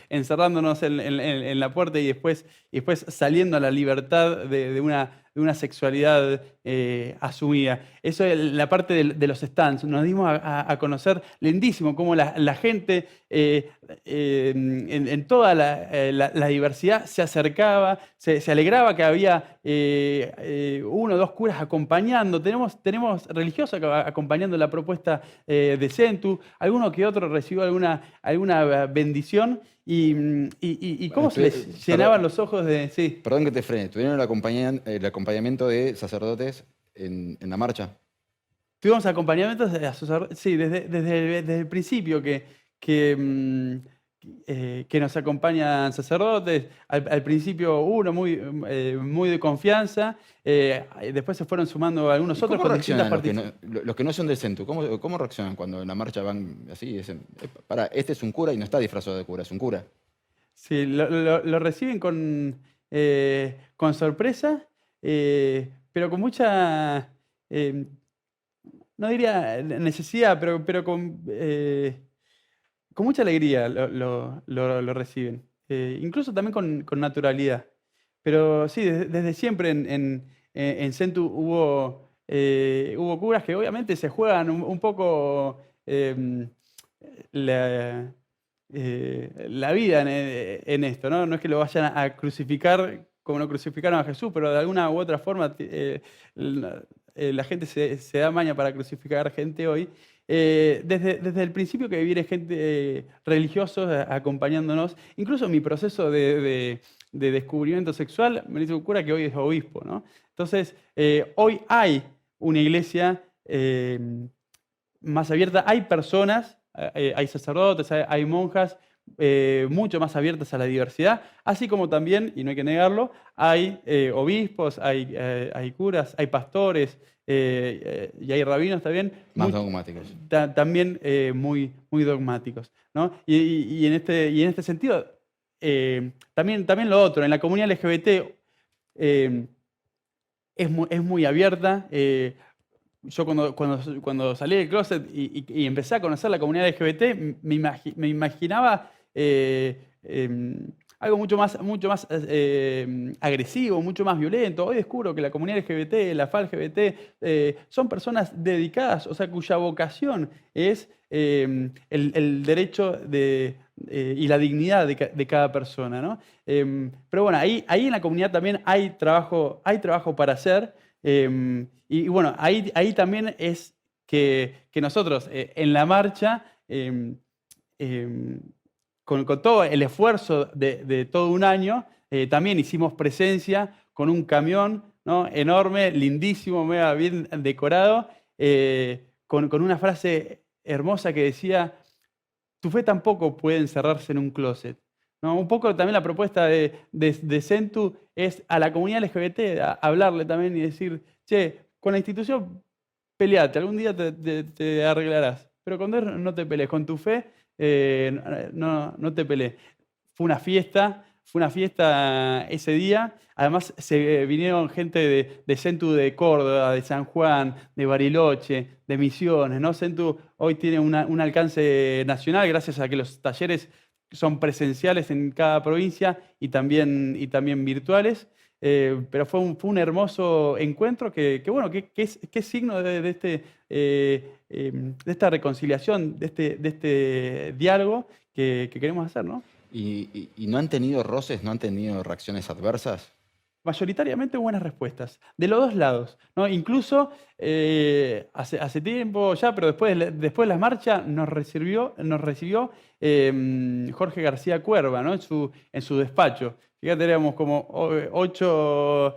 [SPEAKER 2] encerrándonos en la puerta y después saliendo a la libertad de una sexualidad asumida. Eso es la parte de los stands. Nos dimos a conocer lindísimo cómo la gente en toda la diversidad se acercaba, se alegraba que había uno o dos curas acompañando. Tenemos religiosos acompañando la propuesta de Centu, alguno que otro recibió alguna bendición. ¿Y cómo se les llenaban los ojos de...? Sí.
[SPEAKER 1] Perdón que te frene. ¿Tuvieron el acompañamiento de sacerdotes en la marcha?
[SPEAKER 2] Tuvimos acompañamientos de sacerdotes, sí, desde el principio que nos acompañan sacerdotes. Al principio uno muy de confianza, después se fueron sumando algunos otros.
[SPEAKER 1] ¿Cómo reaccionan los que no son del Centu? ¿Cómo reaccionan cuando en la marcha van así? Dicen, este es un cura y no está disfrazado de cura, es un cura.
[SPEAKER 2] Sí, lo reciben con sorpresa, pero con mucha, no diría necesidad, pero con mucha alegría lo reciben. Incluso también con naturalidad. Pero sí, desde siempre en Centu hubo curas que obviamente se juegan un poco la vida en esto, ¿no? No es que lo vayan a crucificar como lo crucificaron a Jesús, pero de alguna u otra forma la gente se da maña para crucificar gente hoy. Desde el principio que viene gente religiosos acompañándonos, incluso en mi proceso de descubrimiento sexual, me dice un cura que hoy es obispo, ¿no? Entonces, hoy hay una iglesia más abierta, hay personas, hay sacerdotes, hay monjas mucho más abiertas a la diversidad, así como también, y no hay que negarlo, hay obispos, hay curas, hay pastores y hay rabinos también.
[SPEAKER 1] Más dogmáticos.
[SPEAKER 2] También muy muy dogmáticos, ¿no? Y en este sentido, también lo otro, en la comunidad LGBT es muy abierta. Yo cuando salí del closet y empecé a conocer la comunidad LGBT, me imaginaba algo mucho más agresivo, mucho más violento. Hoy descubro que la comunidad LGBT, la FA LGBT, son personas dedicadas, o sea, cuya vocación es el derecho y la dignidad de cada persona, ¿no? Pero bueno, ahí en la comunidad también hay trabajo para hacer. Y bueno, ahí también es que nosotros en la marcha, con todo el esfuerzo de todo un año, también hicimos presencia con un camión, ¿no? Enorme, lindísimo, mega bien decorado, con una frase hermosa que decía: tu fe tampoco puede encerrarse en un closet, ¿no? Un poco también la propuesta de Centu es a la comunidad LGBT hablarle también y decir, che, con la institución peleate, algún día te arreglarás, pero con Dios no te pelees, con tu fe no te pelees. Fue una fiesta ese día. Además se vinieron gente de Centu de Córdoba, de San Juan, de Bariloche, de Misiones, ¿no? Centu hoy tiene un alcance nacional gracias a que los talleres son presenciales en cada provincia y también virtuales. Pero fue un hermoso encuentro que es signo de esta reconciliación, de este diálogo que queremos hacer, ¿no?
[SPEAKER 1] ¿Y no han tenido roces, no han tenido reacciones adversas?
[SPEAKER 2] mayoritariamente buenas respuestas, de los dos lados, ¿no? Incluso hace tiempo ya, pero después de la marcha nos recibió Jorge García Cuerva, ¿no? En su despacho. Fíjate, éramos como 8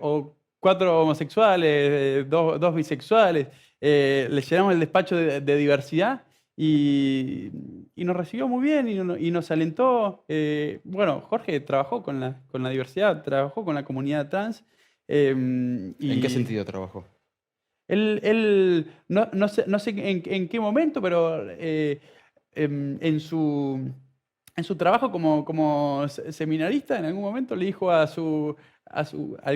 [SPEAKER 2] o 4 homosexuales, dos bisexuales. Le llenamos el despacho de diversidad y nos recibió muy bien y nos alentó. Bueno, Jorge trabajó con la diversidad, trabajó con la comunidad trans.
[SPEAKER 1] ¿En qué
[SPEAKER 2] Y
[SPEAKER 1] sentido trabajó?
[SPEAKER 2] él no sé en qué momento, pero en su trabajo como seminarista, en algún momento le dijo al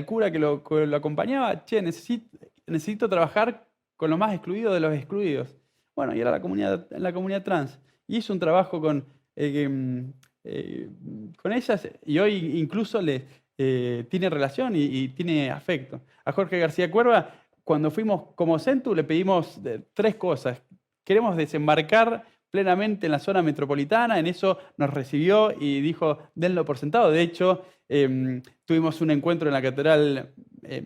[SPEAKER 2] cura que lo acompañaba: che, necesito trabajar con los más excluidos de los excluidos. Bueno, y era la comunidad trans. Y hizo un trabajo con ellas, y hoy incluso tiene relación y tiene afecto. A Jorge García Cuerva, cuando fuimos como Centu, le pedimos 3 cosas. Queremos desembarcar plenamente en la zona metropolitana. En eso nos recibió y dijo: denlo por sentado. De hecho, tuvimos un encuentro en la Catedral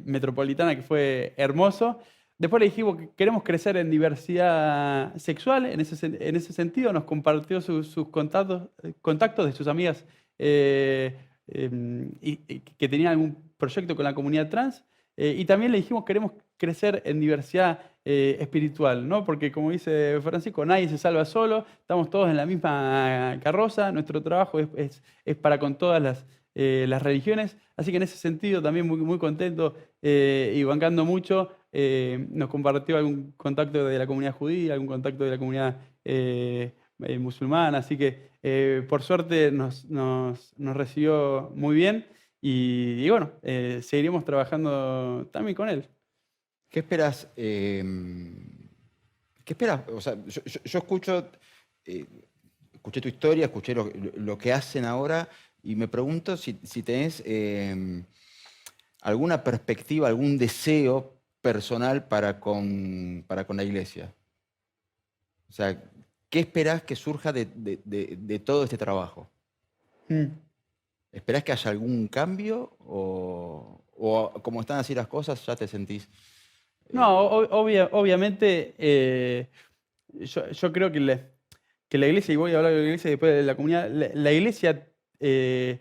[SPEAKER 2] Metropolitana que fue hermoso. Después le dijimos que queremos crecer en diversidad sexual. En ese sentido nos compartió sus contactos de sus amigas y que tenían algún proyecto con la comunidad trans. Y también le dijimos: queremos crecer en diversidad espiritual, ¿no? Porque, como dice Francisco, nadie se salva solo, estamos todos en la misma carroza, nuestro trabajo es para con todas las religiones. Así que en ese sentido también muy, muy contento y bancando mucho. Nos compartió algún contacto de la comunidad judía, algún contacto de la comunidad musulmana, así que por suerte nos recibió muy bien y bueno, seguiremos trabajando también con él.
[SPEAKER 1] ¿Qué esperas? ¿Qué esperas? O sea, yo escuché tu historia, escuché lo que hacen ahora y me pregunto si tenés alguna perspectiva, algún deseo personal para con la iglesia. O sea, ¿qué esperás que surja de todo este trabajo?
[SPEAKER 2] Mm.
[SPEAKER 1] ¿Esperás que haya algún cambio o como están así las cosas ya te sentís?
[SPEAKER 2] No, obviamente yo creo que la iglesia, y voy a hablar de la iglesia y después de la comunidad, la iglesia, que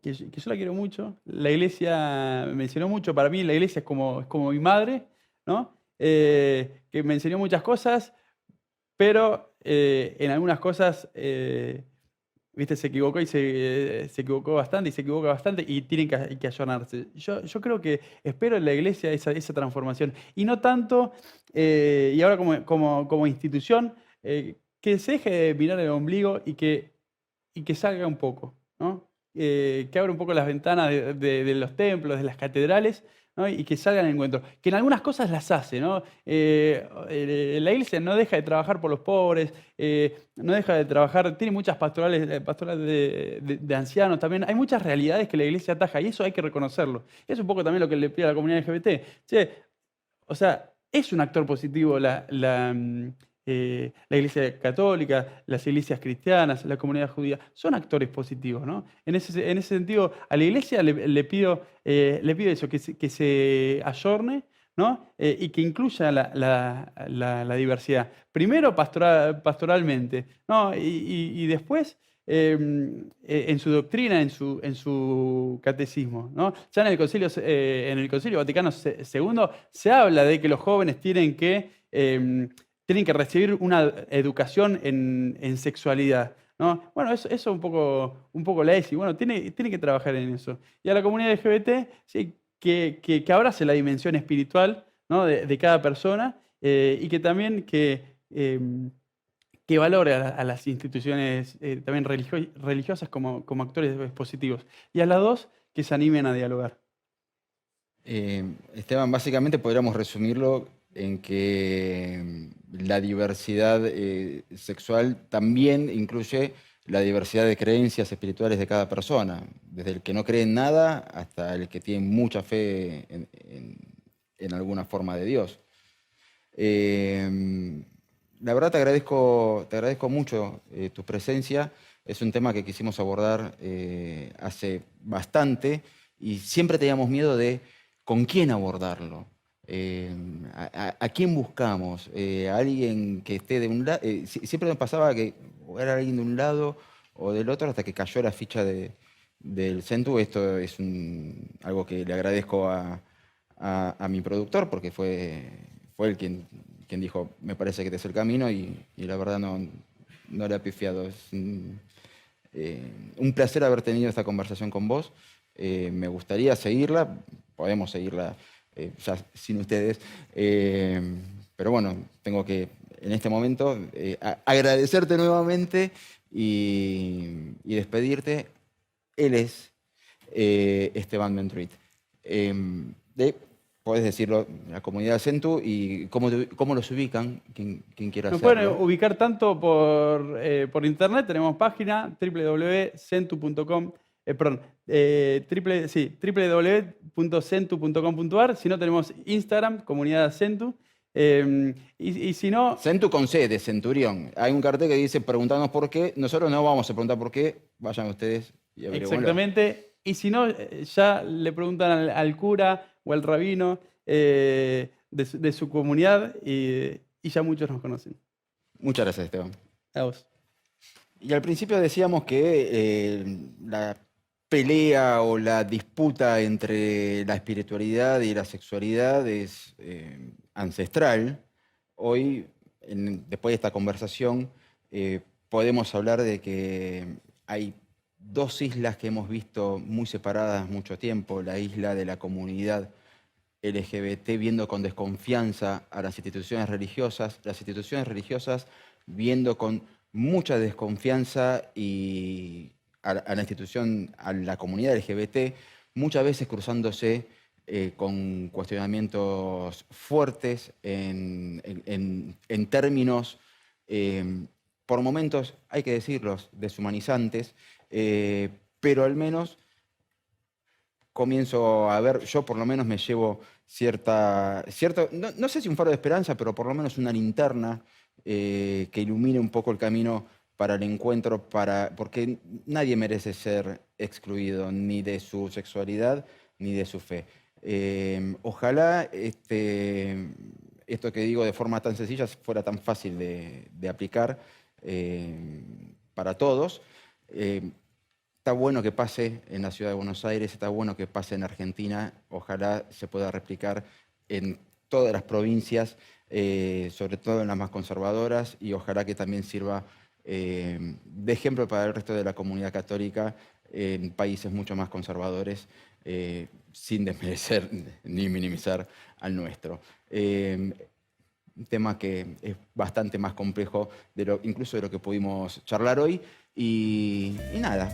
[SPEAKER 2] yo la quiero mucho, la iglesia me enseñó mucho. Para mí la iglesia es como mi madre, ¿no? Que me enseñó muchas cosas, pero en algunas cosas viste, se equivocó y se equivocó bastante y se equivoca bastante y tienen que ayornarse. Yo creo que espero en la iglesia esa transformación. Y no tanto, y ahora como institución, que se deje de mirar el ombligo y que salga un poco, ¿no? Que abra un poco las ventanas de los templos, de las catedrales, ¿no? Y que salgan al encuentro. Que en algunas cosas las hace, ¿no? La iglesia no deja de trabajar por los pobres, no deja de trabajar, tiene muchas pastorales de ancianos también. Hay muchas realidades que la iglesia ataja y eso hay que reconocerlo. Es un poco también lo que le pide a la comunidad LGBT. Che, o sea, es un actor positivo la iglesia católica, las iglesias cristianas, la comunidad judía, son actores positivos, ¿no? En ese sentido, a la iglesia le pido eso, que se ayorne, ¿no? Y que incluya la diversidad. Primero pastoralmente, ¿no? Y después en su doctrina, en su catecismo, ¿no? Ya en el Concilio Vaticano II se habla de que los jóvenes tienen que recibir una educación en sexualidad, ¿no? Bueno, eso un poco la ESI. Bueno, tiene que trabajar en eso. Y a la comunidad LGBT, sí, que abrace la dimensión espiritual, ¿no? de cada persona y que también que valore a las instituciones también religiosas como actores positivos. Y a las dos, que se animen a dialogar.
[SPEAKER 1] Esteban, básicamente podríamos resumirlo en que la diversidad sexual también incluye la diversidad de creencias espirituales de cada persona, desde el que no cree en nada hasta el que tiene mucha fe en alguna forma de Dios. La verdad te agradezco mucho tu presencia. Es un tema que quisimos abordar hace bastante y siempre teníamos miedo de con quién abordarlo. ¿A quién buscamos? ¿A alguien que esté de un lado? Siempre me pasaba que era alguien de un lado o del otro hasta que cayó la ficha del Centu. Esto es algo que le agradezco a mi productor porque fue él quien dijo, me parece que este es el camino y la verdad no le ha pifiado. Es un placer haber tenido esta conversación con vos. Me gustaría seguirla, podemos seguirla ya sin ustedes, pero bueno, tengo que en este momento agradecerte nuevamente y despedirte. Él es Esteban Mentruit. Podés decirlo, la comunidad Centu y cómo los ubican, quien quiera
[SPEAKER 2] Nos
[SPEAKER 1] hacerlo.
[SPEAKER 2] pueden ubicar tanto por internet, tenemos página www.centu.com, www.centu.com.ar, si no tenemos Instagram, comunidad Centu, y si no...
[SPEAKER 1] Centu con C, de Centurión. Hay un cartel que dice, preguntanos por qué. Nosotros no vamos a preguntar por qué, vayan ustedes y averigüenlo.
[SPEAKER 2] Exactamente, y si no, ya le preguntan al cura o al rabino de su comunidad y ya muchos nos conocen.
[SPEAKER 1] Muchas gracias, Esteban.
[SPEAKER 2] A vos.
[SPEAKER 1] Y al principio decíamos que la pelea o la disputa entre la espiritualidad y la sexualidad es ancestral. Hoy, después de esta conversación, podemos hablar de que hay dos islas que hemos visto muy separadas mucho tiempo, la isla de la comunidad LGBT viendo con desconfianza a las instituciones religiosas viendo con mucha desconfianza y a la institución, a la comunidad LGBT, muchas veces cruzándose con cuestionamientos fuertes en términos, por momentos, hay que decirlos, deshumanizantes, pero al menos comienzo a ver, yo por lo menos me llevo no sé si un faro de esperanza, pero por lo menos una linterna que ilumine un poco el camino para el encuentro, porque nadie merece ser excluido ni de su sexualidad ni de su fe. Ojalá esto que digo de forma tan sencilla fuera tan fácil de aplicar para todos. Está bueno que pase en la ciudad de Buenos Aires, está bueno que pase en Argentina, ojalá se pueda replicar en todas las provincias, sobre todo en las más conservadoras, y ojalá que también sirva de ejemplo para el resto de la comunidad católica en países mucho más conservadores, sin desmerecer ni minimizar al nuestro. Un tema que es bastante más complejo incluso de lo que pudimos charlar hoy, y nada,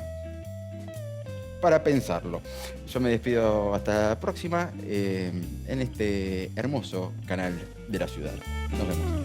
[SPEAKER 1] para pensarlo. Yo me despido hasta la próxima en este hermoso canal de la ciudad. Nos vemos.